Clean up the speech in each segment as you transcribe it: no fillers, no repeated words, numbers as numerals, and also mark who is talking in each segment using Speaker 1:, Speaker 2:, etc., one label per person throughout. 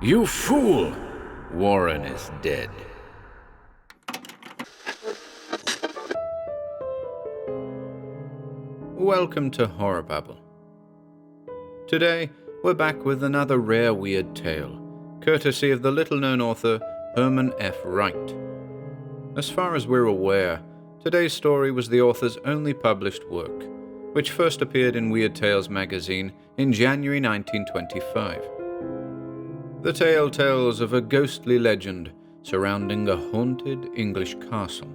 Speaker 1: You fool! Warren is dead. Welcome to HorrorBabble. Today, we're back with another rare weird tale, courtesy of the little-known author Herman F. Wright. As far as we're aware, today's story was the author's only published work, which first appeared in Weird Tales magazine in January 1925. The tale tells of a ghostly legend surrounding a haunted English castle.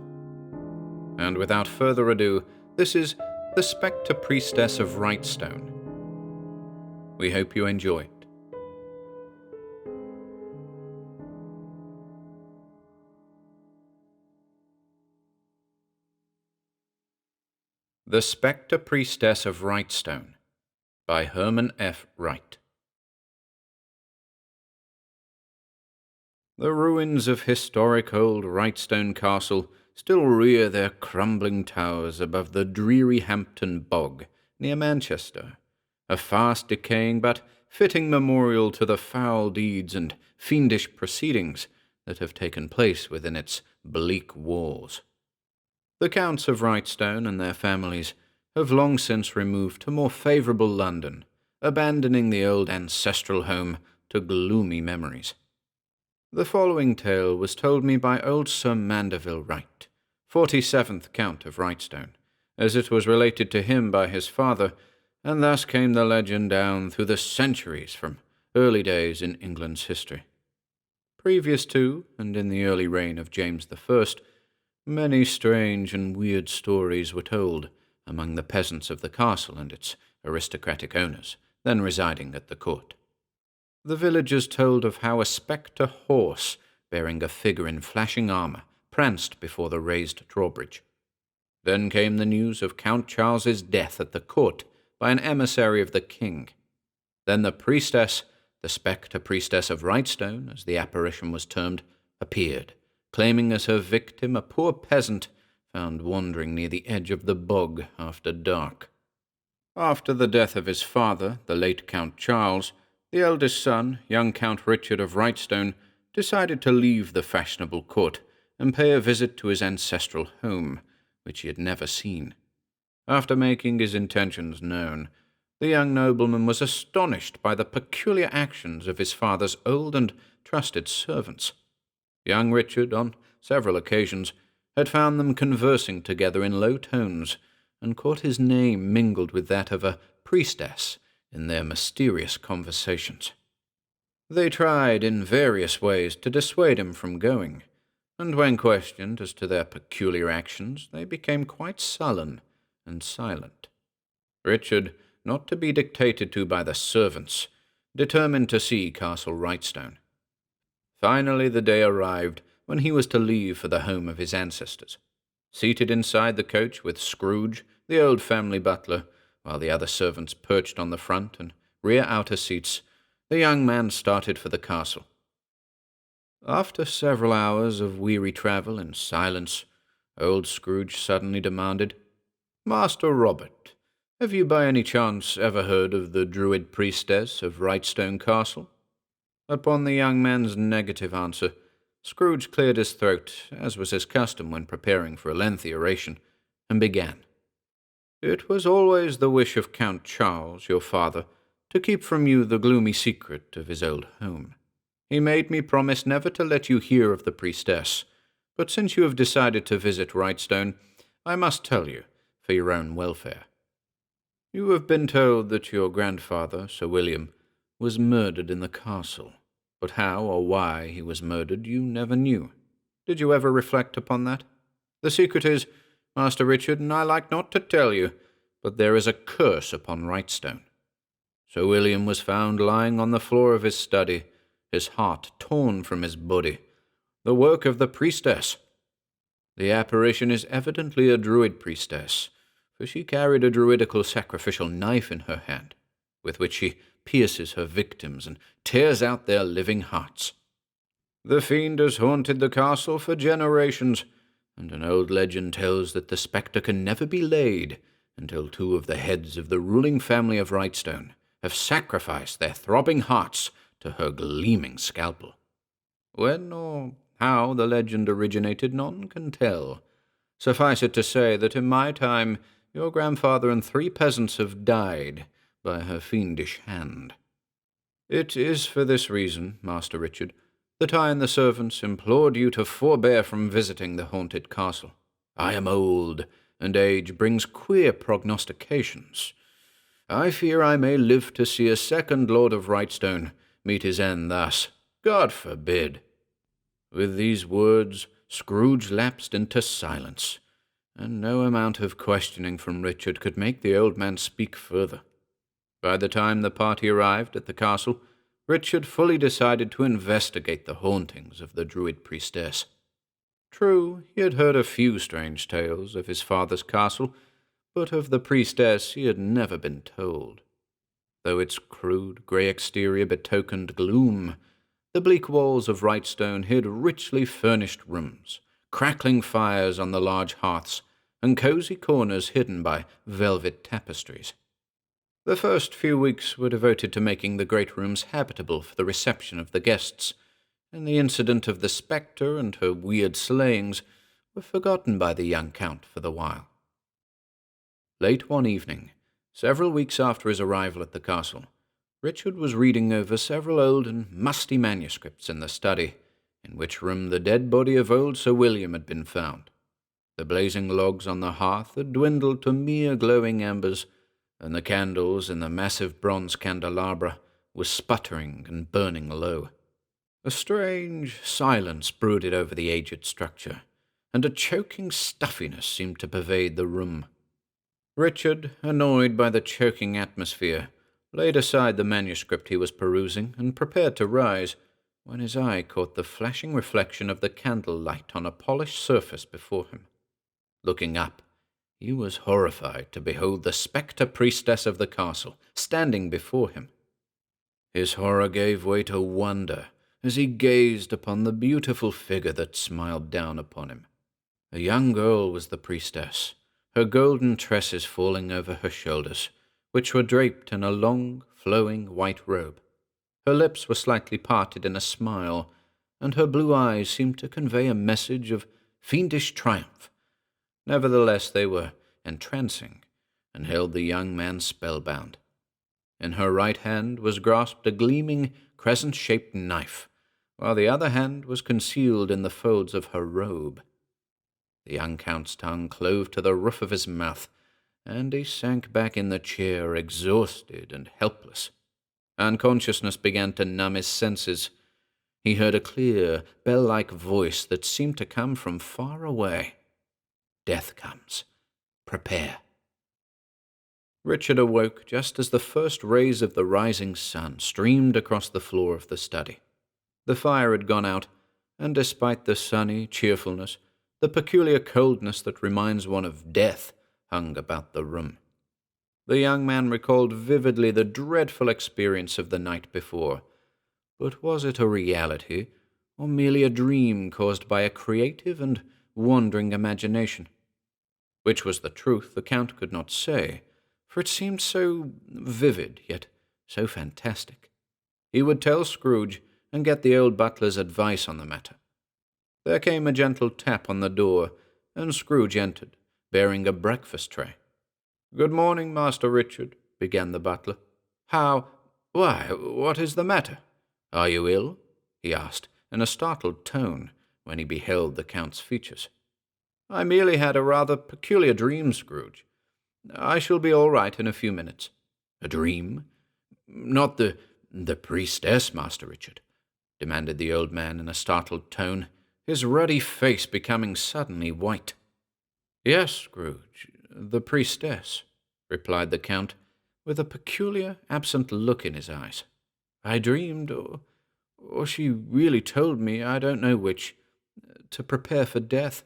Speaker 1: And without further ado, this is the Specter Priestess of Wrightstone. We hope you enjoy it. The Specter Priestess of Wrightstone by Herman F. Wright. The ruins of historic old Wrightstone Castle still rear their crumbling towers above the dreary Hampton Bog near Manchester, a fast decaying but fitting memorial to the foul deeds and fiendish proceedings that have taken place within its bleak walls. The Counts of Wrightstone and their families have long since removed to more favourable London, abandoning the old ancestral home to gloomy memories. The following tale was told me by old Sir Mandeville Wright, 47th Count of Wrightstone, as it was related to him by his father, and thus came the legend down through the centuries from early days in England's history. Previous to, and in the early reign of James I, many strange and weird stories were told among the peasants of the castle and its aristocratic owners, then residing at the court. The villagers told of how a spectre horse, bearing a figure in flashing armour, pranced before the raised drawbridge. Then came the news of Count Charles's death at the court by an emissary of the king. Then the priestess, the Specter Priestess of Wrightstone, as the apparition was termed, appeared, claiming as her victim a poor peasant found wandering near the edge of the bog after dark. After the death of his father, the late Count Charles, the eldest son, young Count Richard of Wrightstone, decided to leave the fashionable court and pay a visit to his ancestral home, which he had never seen. After making his intentions known, the young nobleman was astonished by the peculiar actions of his father's old and trusted servants. Young Richard, on several occasions, had found them conversing together in low tones, and caught his name mingled with that of a priestess in their mysterious conversations. They tried in various ways to dissuade him from going, and when questioned as to their peculiar actions, they became quite sullen and silent. Richard, not to be dictated to by the servants, determined to see Castle Wrightstone. Finally the day arrived when he was to leave for the home of his ancestors. Seated inside the coach with Scrooge, the old family butler, while the other servants perched on the front and rear outer seats, the young man started for the castle. After several hours of weary travel in silence, old Scrooge suddenly demanded, "Master Robert, have you by any chance ever heard of the Druid Priestess of Wrightstone Castle?" Upon the young man's negative answer, Scrooge cleared his throat, as was his custom when preparing for a lengthy oration, and began. "It was always the wish of Count Charles, your father, to keep from you the gloomy secret of his old home. He made me promise never to let you hear of the priestess, but since you have decided to visit Wrightstone, I must tell you, for your own welfare. You have been told that your grandfather, Sir William, was murdered in the castle, but how or why he was murdered you never knew. Did you ever reflect upon that? The secret is, Master Richard, and I like not to tell you, but there is a curse upon Wrightstone. Sir William was found lying on the floor of his study, his heart torn from his body, the work of the priestess. The apparition is evidently a druid priestess, for she carried a druidical sacrificial knife in her hand, with which she pierces her victims and tears out their living hearts. The fiend has haunted the castle for generations, and an old legend tells that the spectre can never be laid until two of the heads of the ruling family of Wrightstone have sacrificed their throbbing hearts to her gleaming scalpel. When or how the legend originated, none can tell. Suffice it to say that in my time your grandfather and 3 peasants have died by her fiendish hand. It is for this reason, Master Richard, that I and the servants implored you to forbear from visiting the haunted castle. I am old, and age brings queer prognostications. I fear I may live to see a second Lord of Wrightstone meet his end thus. God forbid. With these words, Scrooge lapsed into silence, and no amount of questioning from Richard could make the old man speak further. By the time the party arrived at the castle, Richard fully decided to investigate the hauntings of the Druid priestess. True, he had heard a few strange tales of his father's castle, but of the priestess he had never been told. Though its crude, grey exterior betokened gloom, the bleak walls of Wrightstone hid richly furnished rooms, crackling fires on the large hearths, and cosy corners hidden by velvet tapestries. The first few weeks were devoted to making the great rooms habitable for the reception of the guests, and the incident of the spectre and her weird slayings were forgotten by the young count for the while. Late one evening, several weeks after his arrival at the castle, Richard was reading over several old and musty manuscripts in the study, in which room the dead body of old Sir William had been found. The blazing logs on the hearth had dwindled to mere glowing embers, and the candles in the massive bronze candelabra were sputtering and burning low. A strange silence brooded over the aged structure, and a choking stuffiness seemed to pervade the room. Richard, annoyed by the choking atmosphere, laid aside the manuscript he was perusing and prepared to rise, when his eye caught the flashing reflection of the candle light on a polished surface before him. Looking up, he was horrified to behold the Specter Priestess of the castle standing before him. His horror gave way to wonder as he gazed upon the beautiful figure that smiled down upon him. A young girl was the priestess, her golden tresses falling over her shoulders, which were draped in a long, flowing white robe. Her lips were slightly parted in a smile, and her blue eyes seemed to convey a message of fiendish triumph. Nevertheless, they were entrancing, and held the young man spellbound. In her right hand was grasped a gleaming, crescent-shaped knife, while the other hand was concealed in the folds of her robe. The young count's tongue clove to the roof of his mouth, and he sank back in the chair, exhausted and helpless. Unconsciousness began to numb his senses. He heard a clear, bell-like voice that seemed to come from far away. "Death comes. Prepare." Richard awoke just as the first rays of the rising sun streamed across the floor of the study. The fire had gone out, and despite the sunny cheerfulness, the peculiar coldness that reminds one of death hung about the room. The young man recalled vividly the dreadful experience of the night before, but was it a reality, or merely a dream caused by a creative and wandering imagination? Which was the truth, the Count could not say, for it seemed so vivid, yet so fantastic. He would tell Scrooge and get the old butler's advice on the matter. There came a gentle tap on the door, and Scrooge entered, bearing a breakfast tray. "Good morning, Master Richard," began the butler. Why, what is the matter? Are you ill?" he asked, in a startled tone, when he beheld the Count's features. "I merely had a rather peculiar dream, Scrooge. I shall be all right in a few minutes." "A dream? Not the priestess, Master Richard?" demanded the old man in a startled tone, his ruddy face becoming suddenly white. "Yes, Scrooge, the priestess," replied the Count, with a peculiar, absent look in his eyes. "I dreamed, or she really told me, I don't know which, to prepare for death."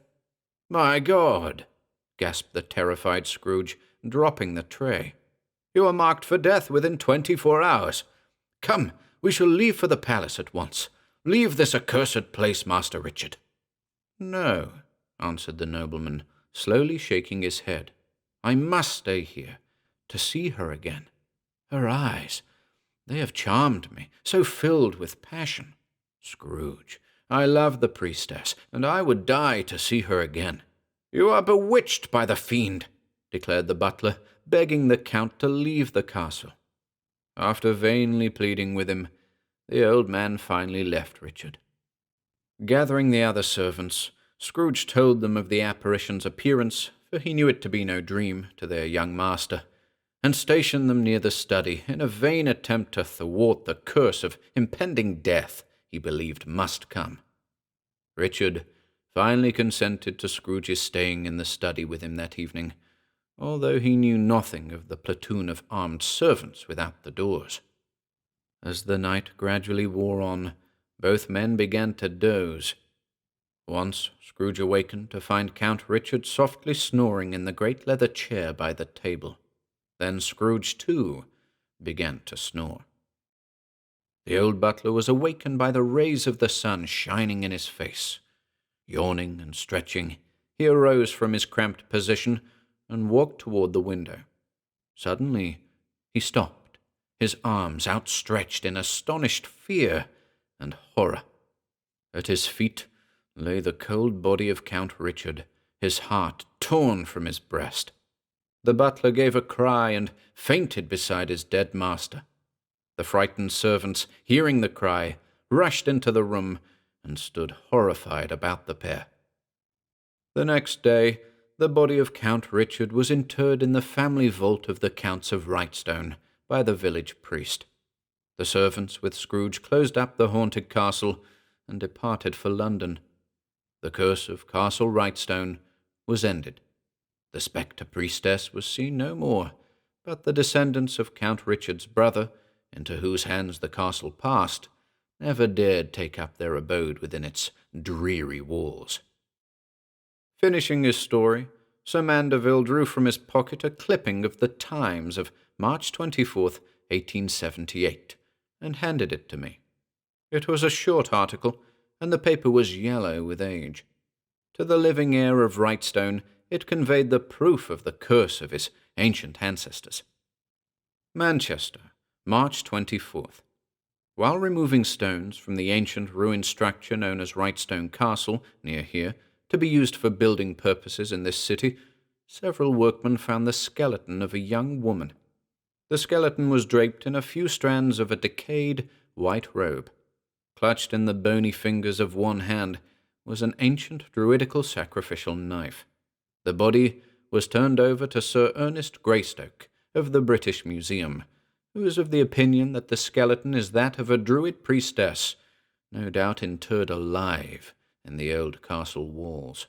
Speaker 1: "My God!" gasped the terrified Scrooge, dropping the tray. "You are marked for death within 24 hours. Come, we shall leave for the palace at once. Leave this accursed place, Master Richard." "No," answered the nobleman, slowly shaking his head. "I must stay here, to see her again. Her eyes, They have charmed me, so filled with passion. Scrooge, I love the priestess, and I would die to see her again. You are bewitched by the fiend, declared the butler, begging the Count to leave the castle. After vainly pleading with him, the old man finally left Richard. Gathering the other servants, Scrooge told them of the apparition's appearance, for he knew it to be no dream, to their young master, and stationed them near the study in a vain attempt to thwart the curse of impending death he believed must come. Richard finally consented to Scrooge's staying in the study with him that evening, although he knew nothing of the platoon of armed servants without the doors. As the night gradually wore on, both men began to doze. Once Scrooge awakened to find Count Richard softly snoring in the great leather chair by the table. Then Scrooge, too, began to snore. The old butler was awakened by the rays of the sun shining in his face. Yawning and stretching, he arose from his cramped position and walked toward the window. Suddenly, he stopped, his arms outstretched in astonished fear and horror. At his feet lay the cold body of Count Richard, his heart torn from his breast. The butler gave a cry and fainted beside his dead master. The frightened servants, hearing the cry, rushed into the room and stood horrified about the pair. The next day, the body of Count Richard was interred in the family vault of the Counts of Wrightstone by the village priest. The servants with Scrooge closed up the haunted castle and departed for London. The curse of Castle Wrightstone was ended. The Specter Priestess was seen no more, but the descendants of Count Richard's brother, into whose hands the castle passed, never dared take up their abode within its dreary walls. Finishing his story, Sir Mandeville drew from his pocket a clipping of the Times of March 24th, 1878, and handed it to me. It was a short article, and the paper was yellow with age. To the living heir of Wrightstone, it conveyed the proof of the curse of his ancient ancestors. Manchester, March 24th. While removing stones from the ancient ruined structure known as Wrightstone Castle, near here, to be used for building purposes in this city, several workmen found the skeleton of a young woman. The skeleton was draped in a few strands of a decayed white robe. Clutched in the bony fingers of one hand was an ancient druidical sacrificial knife. The body was turned over to Sir Ernest Greystoke of the British Museum, who is of the opinion that the skeleton is that of a druid priestess, no doubt interred alive in the old castle walls.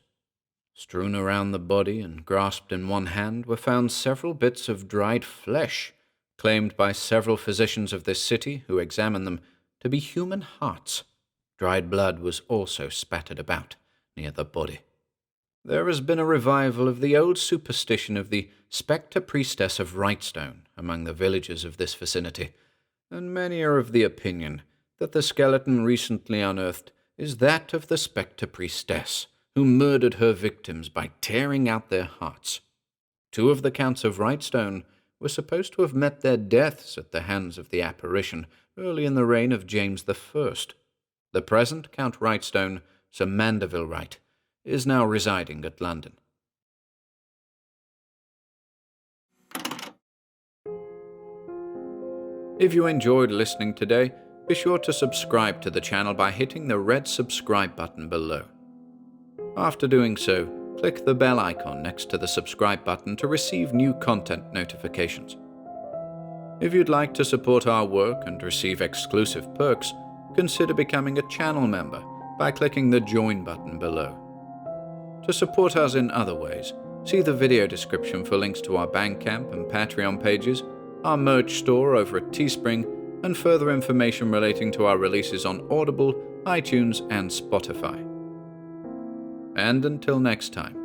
Speaker 1: Strewn around the body and grasped in one hand were found several bits of dried flesh, claimed by several physicians of this city who examined them to be human hearts. Dried blood was also spattered about near the body. There has been a revival of the old superstition of the Specter Priestess of Wrightstone among the villagers of this vicinity, and many are of the opinion that the skeleton recently unearthed is that of the Specter Priestess, who murdered her victims by tearing out their hearts. 2 of the Counts of Wrightstone were supposed to have met their deaths at the hands of the apparition early in the reign of James I. The present Count Wrightstone, Sir Mandeville Wright, is now residing at London. If you enjoyed listening today, be sure to subscribe to the channel by hitting the red subscribe button below. After doing so, click the bell icon next to the subscribe button to receive new content notifications. If you'd like to support our work and receive exclusive perks, consider becoming a channel member by clicking the join button below. To support us in other ways, see the video description for links to our Bandcamp and Patreon pages, our merch store over at Teespring, and further information relating to our releases on Audible, iTunes, and Spotify. And until next time,